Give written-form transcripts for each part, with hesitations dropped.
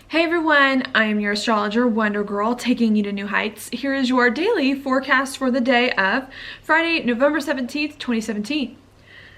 Hey everyone, I am your astrologer, Wonder Girl, taking you to new heights. Here is your daily forecast for the day of Friday, November 17th, 2017.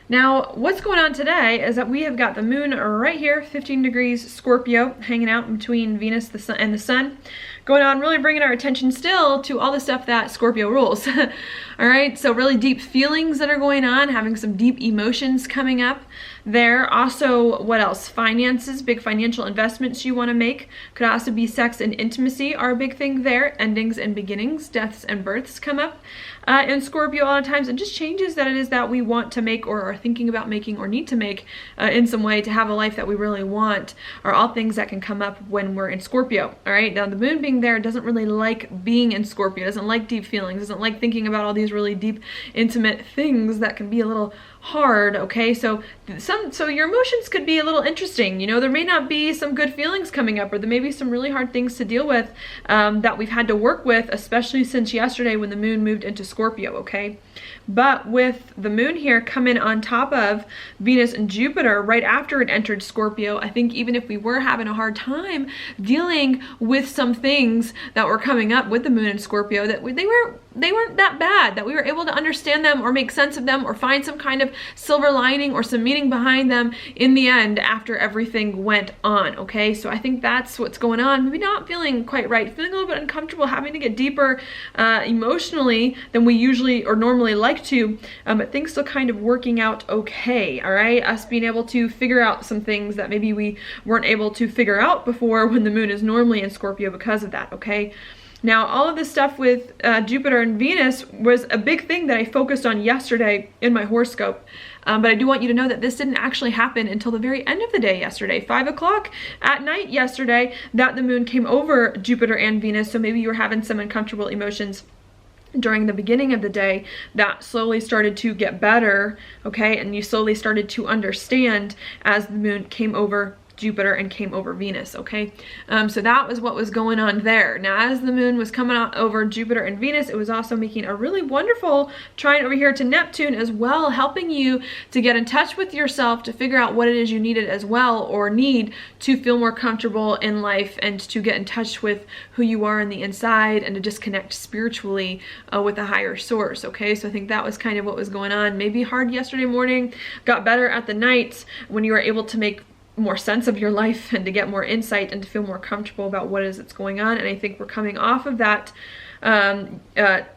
Now, what's going on today is that we have got the moon right here, 15 degrees Scorpio, hanging out between Venus and the sun, going on, really bringing our attention still to all the stuff that Scorpio rules. All right, so really deep feelings that are going on, having some deep emotions coming up there. Also, what else? Finances, big financial investments you want to make. Could also be sex and intimacy are a big thing there. Endings and beginnings, deaths and births come up in Scorpio a lot of times, and just changes that it is that we want to make or are thinking about making or need to make in some way to have a life that we really want, are all things that can come up when we're in Scorpio. All right, now the moon being there doesn't really like being in Scorpio, doesn't like deep feelings, doesn't like thinking about all these really deep, intimate things that can be a little hard. Okay, so your emotions could be a little interesting. You know, there may not be some good feelings coming up, or there may be some really hard things to deal with that we've had to work with, especially since yesterday when the moon moved into Scorpio. Okay, but with the moon here coming on top of Venus and Jupiter right after it entered Scorpio, I think even if we were having a hard time dealing with some things that were coming up with the moon and Scorpio, that they weren't that bad, that we were able to understand them or make sense of them or find some kind of silver lining or some meaning behind them in the end after everything went on. Okay, so I think that's what's going on. Maybe not feeling quite right, feeling a little bit uncomfortable, having to get deeper emotionally than we usually or normally like to, but things still kind of working out okay. All right, us being able to figure out some things that maybe we weren't able to figure out before when the moon is normally in Scorpio because of that. Okay, now all of this stuff with Jupiter and Venus was a big thing that I focused on yesterday in my horoscope. But I do want you to know that this didn't actually happen until the very end of the day yesterday, 5 o'clock at night yesterday, that the moon came over Jupiter and Venus. So maybe you were having some uncomfortable emotions during the beginning of the day that slowly started to get better. Okay, and you slowly started to understand as the moon came over Jupiter and came over Venus. Okay, so that was what was going on there. Now, as the moon was coming out over Jupiter and Venus, it was also making a really wonderful trine over here to Neptune as well, helping you to get in touch with yourself, to figure out what it is you needed as well, or need to feel more comfortable in life, and to get in touch with who you are on the inside, and to disconnect spiritually with a higher source. Okay, so I think that was kind of what was going on. Maybe hard yesterday morning, got better at the night when you were able to make more sense of your life and to get more insight and to feel more comfortable about what it is that's going on. And I think we're coming off of that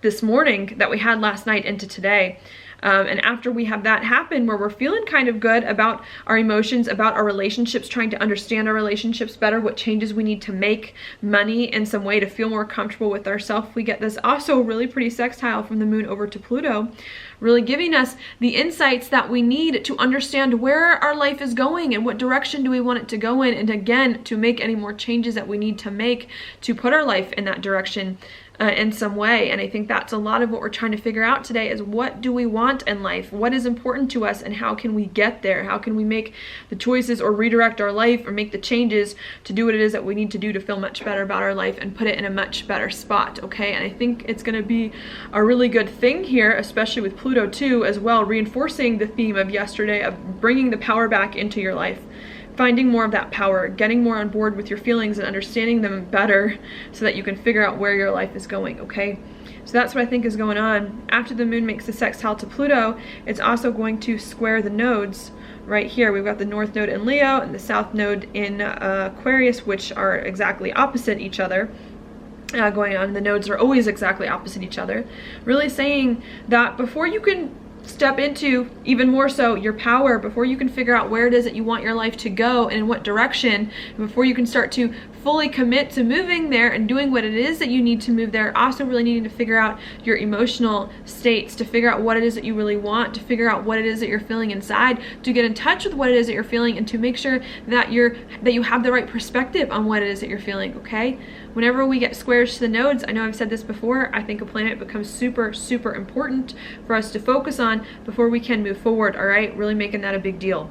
this morning that we had last night into today. And after we have that happen, where we're feeling kind of good about our emotions, about our relationships, trying to understand our relationships better, what changes we need to make, money in some way to feel more comfortable with ourselves, we get this also really pretty sextile from the moon over to Pluto, really giving us the insights that we need to understand where our life is going and what direction do we want it to go in, and again, to make any more changes that we need to make to put our life in that direction in some way. And I think that's a lot of what we're trying to figure out today, is what do we want in life? What is important to us, and how can we get there? How can we make the choices or redirect our life or make the changes to do what it is that we need to do to feel much better about our life and put it in a much better spot. Okay, and I think it's going to be a really good thing here, especially with Pluto too as well, reinforcing the theme of yesterday of bringing the power back into your life, finding more of that power, getting more on board with your feelings and understanding them better so that you can figure out where your life is going. Okay, so that's what I think is going on. After the moon makes the sextile to Pluto, it's also going to square the nodes right here. We've got the north node in Leo and the south node in Aquarius, which are exactly opposite each other. Going on. The nodes are always exactly opposite each other, really saying that before you can step into even more so your power, before you can figure out where it is that you want your life to go and in what direction, before you can start to fully commit to moving there and doing what it is that you need to move there, also really needing to figure out your emotional states, to figure out what it is that you really want, to figure out what it is that you're feeling inside, to get in touch with what it is that you're feeling, and to make sure that you have the right perspective on what it is that you're feeling. Okay, whenever we get squares to the nodes, I know I've said this before, I think a planet becomes super important for us to focus on before we can move forward. All right, really making that a big deal.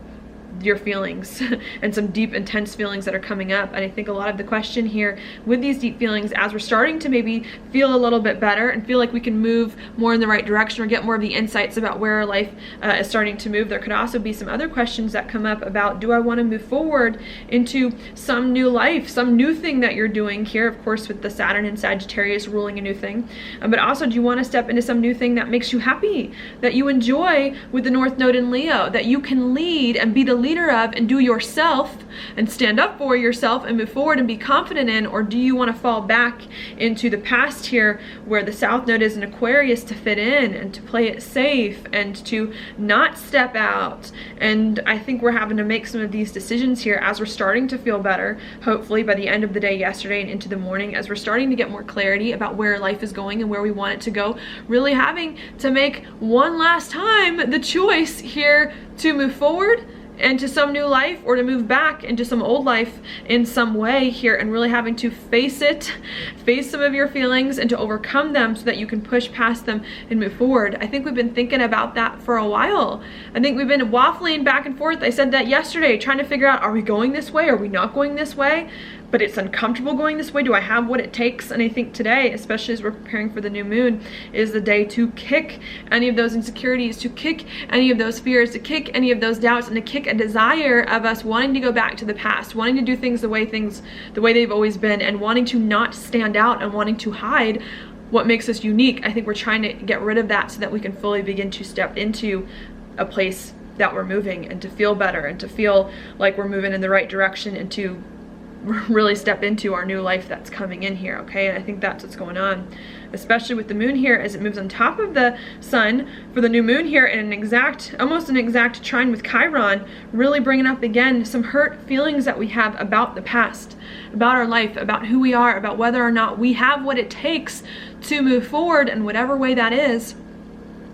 your feelings and some deep, intense feelings that are coming up. And I think a lot of the question here with these deep feelings, as we're starting to maybe feel a little bit better and feel like we can move more in the right direction or get more of the insights about where our life is starting to move, there could also be some other questions that come up about, do I want to move forward into some new life, some new thing that you're doing here, of course, with the Saturn and Sagittarius ruling a new thing, but also, do you want to step into some new thing that makes you happy, that you enjoy with the North Node in Leo, that you can lead and be the leader of and do yourself and stand up for yourself and move forward and be confident in? Or do you want to fall back into the past here where the South Node is in Aquarius to fit in and to play it safe and to not step out? And I think we're having to make some of these decisions here as we're starting to feel better, hopefully by the end of the day yesterday and into the morning, as we're starting to get more clarity about where life is going and where we want it to go, really having to make one last time the choice here to move forward into some new life or to move back into some old life in some way here, and really having to face some of your feelings and to overcome them so that you can push past them and move forward. I think we've been thinking about that for a while. I think we've been waffling back and forth. I said that yesterday, trying to figure out, are we going this way? Are we not going this way? But it's uncomfortable going this way. Do I have what it takes? And I think today, especially as we're preparing for the new moon, is the day to kick any of those insecurities, to kick any of those fears, to kick any of those doubts, and to kick a desire of us wanting to go back to the past, wanting to do things the way they've always been, and wanting to not stand out and wanting to hide what makes us unique. I think we're trying to get rid of that so that we can fully begin to step into a place that we're moving and to feel better and to feel like we're moving in the right direction and to really step into our new life that's coming in here, okay? And I think that's what's going on, especially with the moon here as it moves on top of the sun for the new moon here in almost an exact trine with Chiron, really bringing up again some hurt feelings that we have about the past, about our life, about who we are, about whether or not we have what it takes to move forward in whatever way that is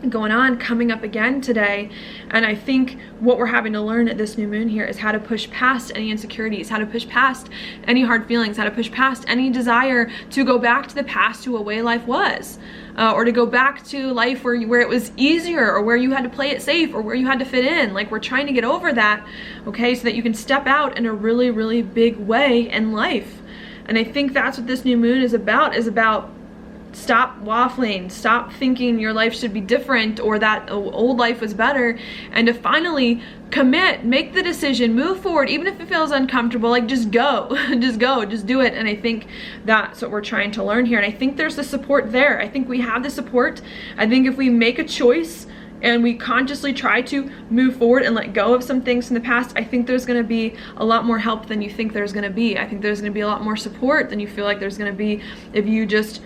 going on, coming up again today. And I think what we're having to learn at this new moon here is how to push past any insecurities, how to push past any hard feelings, how to push past any desire to go back to the past, to a way life was, or to go back to life where it was easier, or where you had to play it safe, or where you had to fit in. Like, we're trying to get over that, okay, so that you can step out in a really, really big way in life. And I think that's what this new moon is about stop waffling, stop thinking your life should be different or that old life was better, and to finally commit, make the decision, move forward, even if it feels uncomfortable. Like, just go, just do it. And I think that's what we're trying to learn here. And I think there's the support there. I think we have the support. I think if we make a choice and we consciously try to move forward and let go of some things in the past, I think there's gonna be a lot more help than you think there's gonna be. I think there's gonna be a lot more support than you feel like there's gonna be if you just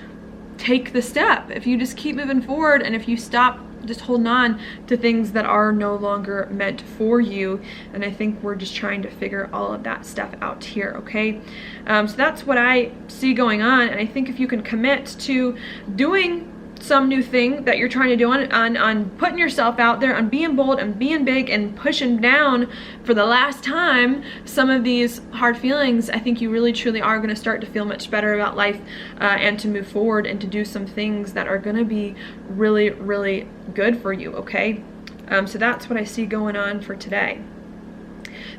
take the step, if you just keep moving forward, and if you stop just holding on to things that are no longer meant for you. And I think we're just trying to figure all of that stuff out here, okay? So that's what I see going on. And I think if you can commit to doing some new thing that you're trying to do on putting yourself out there, on being bold and being big and pushing down for the last time some of these hard feelings, I think you really truly are going to start to feel much better about life, and to move forward and to do some things that are going to be really, really good for you, okay? So that's what I see going on for today.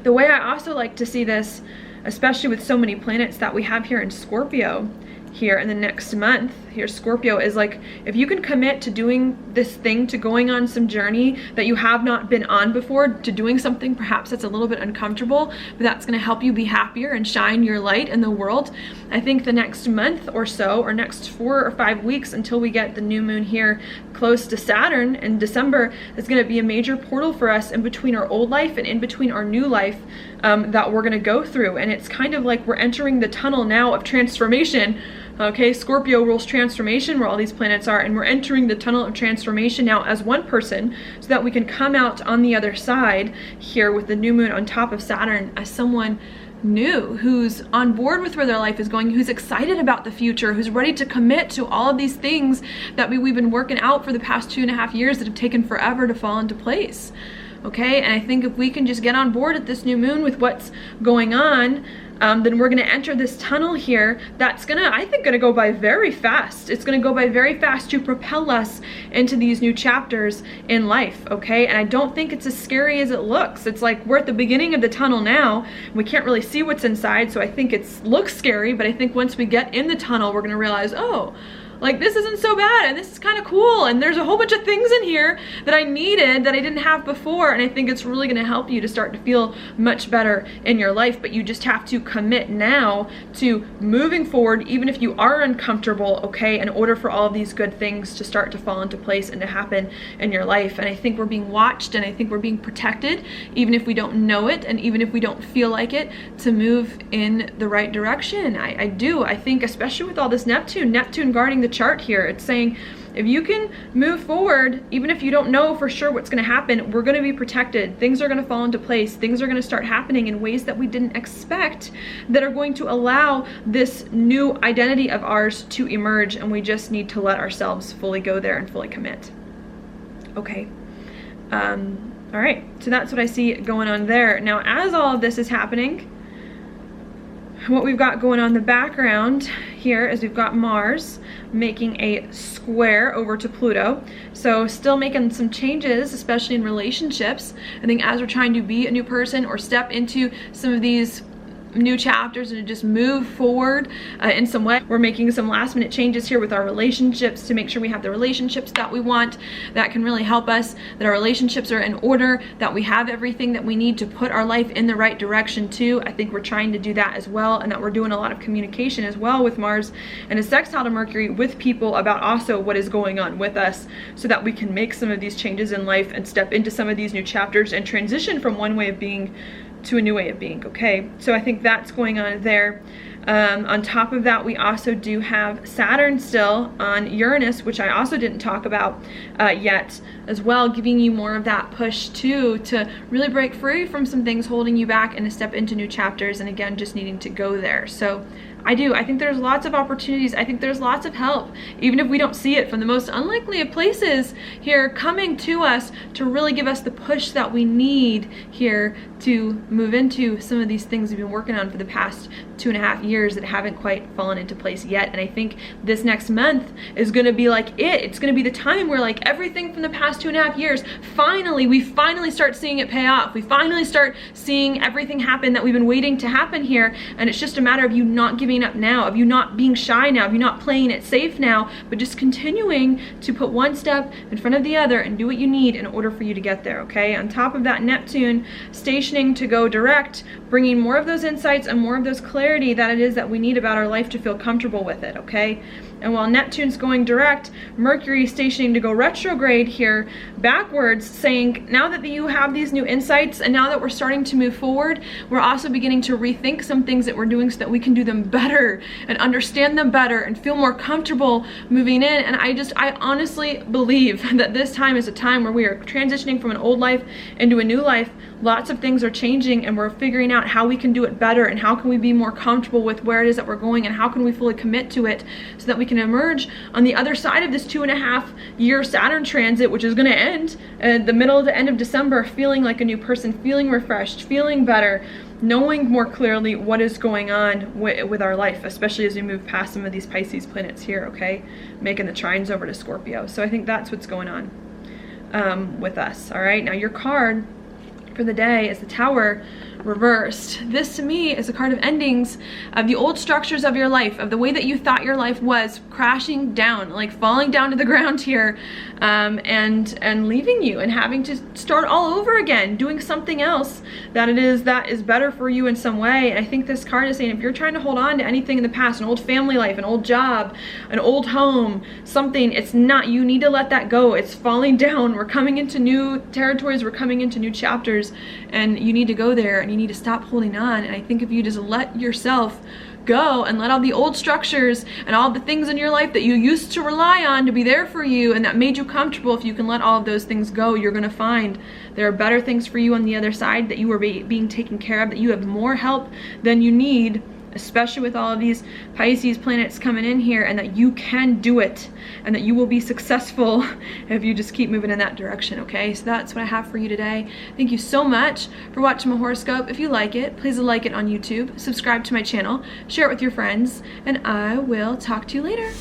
The way I also like to see this, especially with so many planets that we have here in Scorpio here in the next month here, Scorpio, is like, if you can commit to doing this thing, to going on some journey that you have not been on before, to doing something perhaps that's a little bit uncomfortable, but that's going to help you be happier and shine your light in the world. I think the next month or so, or next 4 or 5 weeks until we get the new moon here close to Saturn in December, is going to be a major portal for us in between our old life and in between our new life, that we're going to go through. And it's kind of like we're entering the tunnel now of transformation. Okay, Scorpio rules transformation, where all these planets are, and we're entering the tunnel of transformation now as one person, so that we can come out on the other side here with the new moon on top of Saturn as someone new, who's on board with where their life is going, who's excited about the future, who's ready to commit to all of these things that we've been working out for the past 2.5 years that have taken forever to fall into place. Okay, and I think if we can just get on board at this new moon with what's going on, then we're gonna enter this tunnel here that's I think gonna go by very fast. It's gonna go by very fast to propel us into these new chapters in life, okay? And I don't think it's as scary as it looks. It's like we're at the beginning of the tunnel now. We can't really see what's inside, so I think it looks scary, but I think once we get in the tunnel, we're gonna realize, oh, like this isn't so bad, and this is kind of cool, and there's a whole bunch of things in here that I needed that I didn't have before, and I think it's really gonna help you to start to feel much better in your life. But you just have to commit now to moving forward, even if you are uncomfortable, okay, in order for all of these good things to start to fall into place and to happen in your life. And I think we're being watched, and I think we're being protected, even if we don't know it, and even if we don't feel like it, to move in the right direction. I do. I think especially with all this Neptune guarding the chart here, it's saying if you can move forward, even if you don't know for sure what's going to happen, we're going to be protected. Things are going to fall into place. Things are going to start happening in ways that we didn't expect, that are going to allow this new identity of ours to emerge, and we just need to let ourselves fully go there and fully commit. Okay. All right, so that's what I see going on there. Now, as all of this is happening, what we've got going on in the background here is we've got Mars making a square over to Pluto. So still making some changes, especially in relationships. I think as we're trying to be a new person or step into some of these new chapters and just move forward in some way, we're making some last minute changes here with our relationships to make sure we have the relationships that we want, that can really help us, that our relationships are in order, that we have everything that we need to put our life in the right direction too. I think we're trying to do that as well, and that we're doing a lot of communication as well with Mars and a sextile to Mercury with people about also what is going on with us, so that we can make some of these changes in life and step into some of these new chapters and transition from one way of being to a new way of being, okay? So I think that's going on there. On top of that, we also do have Saturn still on Uranus, which I also didn't talk about yet as well, giving you more of that push too, to really break free from some things holding you back and to step into new chapters, and again, just needing to go there. So I think there's lots of opportunities. I think there's lots of help, even if we don't see it, from the most unlikely of places here coming to us to really give us the push that we need here to move into some of these things we've been working on for the past 2.5 years that haven't quite fallen into place yet. And I think this next month is going to be like it's going to be the time where like everything from the past 2.5 years, we finally start seeing it pay off. We finally start seeing everything happen that we've been waiting to happen here. And it's just a matter of you not giving up now, of you not being shy now, of you not playing it safe now, but just continuing to put one step in front of the other and do what you need in order for you to get there, okay? On top of that, Neptune stationing to go direct, bringing more of those insights and more of those clarity that it is that we need about our life to feel comfortable with it, okay? And while Neptune's going direct, Mercury stationing to go retrograde here backwards, saying now that you have these new insights and now that we're starting to move forward, we're also beginning to rethink some things that we're doing so that we can do them better and understand them better and feel more comfortable moving in. And I honestly believe that this time is a time where we are transitioning from an old life into a new life. Lots of things are changing, and we're figuring out how we can do it better, and how can we be more comfortable with where it is that we're going, and how can we fully commit to it so that we can emerge on the other side of this 2.5-year Saturn transit, which is going to end at the middle to end of December, feeling like a new person, feeling refreshed, feeling better, knowing more clearly what is going on with our life, especially as we move past some of these Pisces planets here, okay, making the trines over to Scorpio. So I think that's what's going on with us. All right, now your card for the day is the Tower reversed. This to me is a card of endings, of the old structures of your life, of the way that you thought your life was crashing down, like falling down to the ground here, and leaving you and having to start all over again, doing something else that is better for you in some way. And I think this card is saying if you're trying to hold on to anything in the past, an old family life, an old job, an old home, something, it's not, you need to let that go. It's falling down. We're coming into new territories, we're coming into new chapters, and you need to go there, and you need to stop holding on. And I think if you just let yourself go and let all the old structures and all the things in your life that you used to rely on to be there for you and that made you comfortable, if you can let all of those things go, you're going to find there are better things for you on the other side, that you are being taken care of, that you have more help than you need especially with all of these Pisces planets coming in here, and that you can do it and that you will be successful if you just keep moving in that direction, okay? So that's what I have for you today. Thank you so much for watching my horoscope. If you like it, please like it on YouTube, subscribe to my channel, share it with your friends, and I will talk to you later.